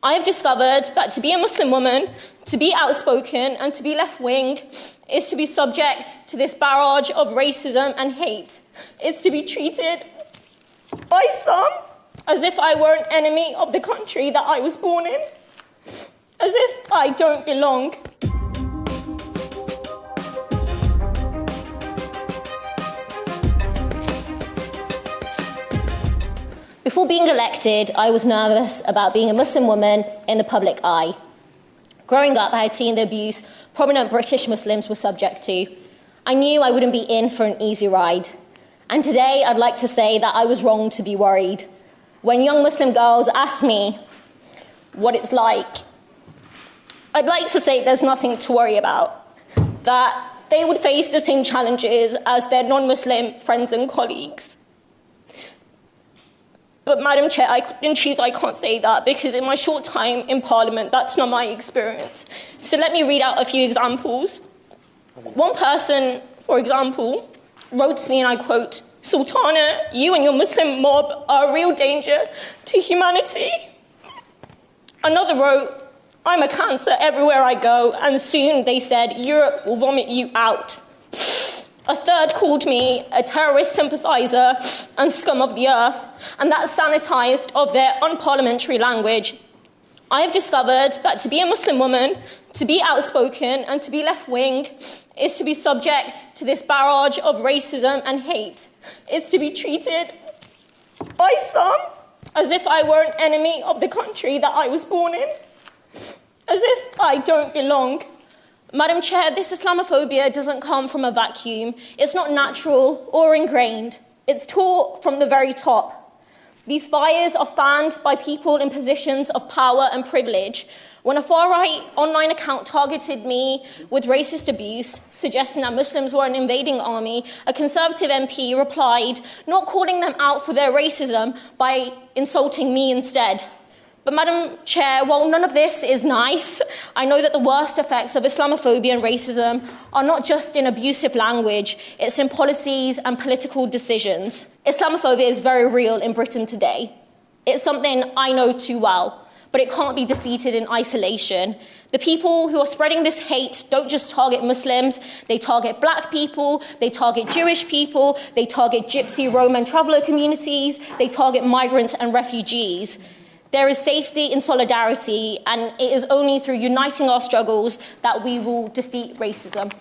I have discovered that to be a Muslim woman, to be outspoken and to be left-wing is to be subject to this barrage of racism and hate. It's to be treated by some as if I were an enemy of the country that I was born in, as if I don't belong. Before being elected, I was nervous about being a Muslim woman in the public eye. Growing up, I had seen the abuse prominent British Muslims were subject to. I knew I wouldn't be in for an easy ride. And today, I'd like to say that I was wrong to be worried. When young Muslim girls ask me what it's like, I'd like to say there's nothing to worry about, that they would face the same challenges as their non-Muslim friends and colleagues. But Madam Chair, in truth, I can't say that because in my short time in Parliament, that's not my experience. So let me read out a few examples. One person, for example, wrote to me, and I quote, "Sultana, you and your Muslim mob are a real danger to humanity." Another wrote, "I'm a cancer everywhere I go, and soon," they said, "Europe will vomit you out." A third called me a terrorist sympathizer and scum of the earth, and that's sanitized of their unparliamentary language. I have discovered that to be a Muslim woman, to be outspoken and to be left-wing is to be subject to this barrage of racism and hate. It's to be treated by some as if I were an enemy of the country that I was born in, as if I don't belong. Madam Chair, this Islamophobia doesn't come from a vacuum. It's not natural or ingrained. It's taught from the very top. These fires are fanned by people in positions of power and privilege. When a far-right online account targeted me with racist abuse, suggesting that Muslims were an invading army, a Conservative MP replied, not calling them out for their racism by insulting me instead. But Madam Chair, while none of this is nice, I know that the worst effects of Islamophobia and racism are not just in abusive language, it's in policies and political decisions. Islamophobia is very real in Britain today. It's something I know too well, but it can't be defeated in isolation. The people who are spreading this hate don't just target Muslims, they target Black people, they target Jewish people, they target Gypsy, Roma and traveller communities, they target migrants and refugees. There is safety in solidarity, and it is only through uniting our struggles that we will defeat racism.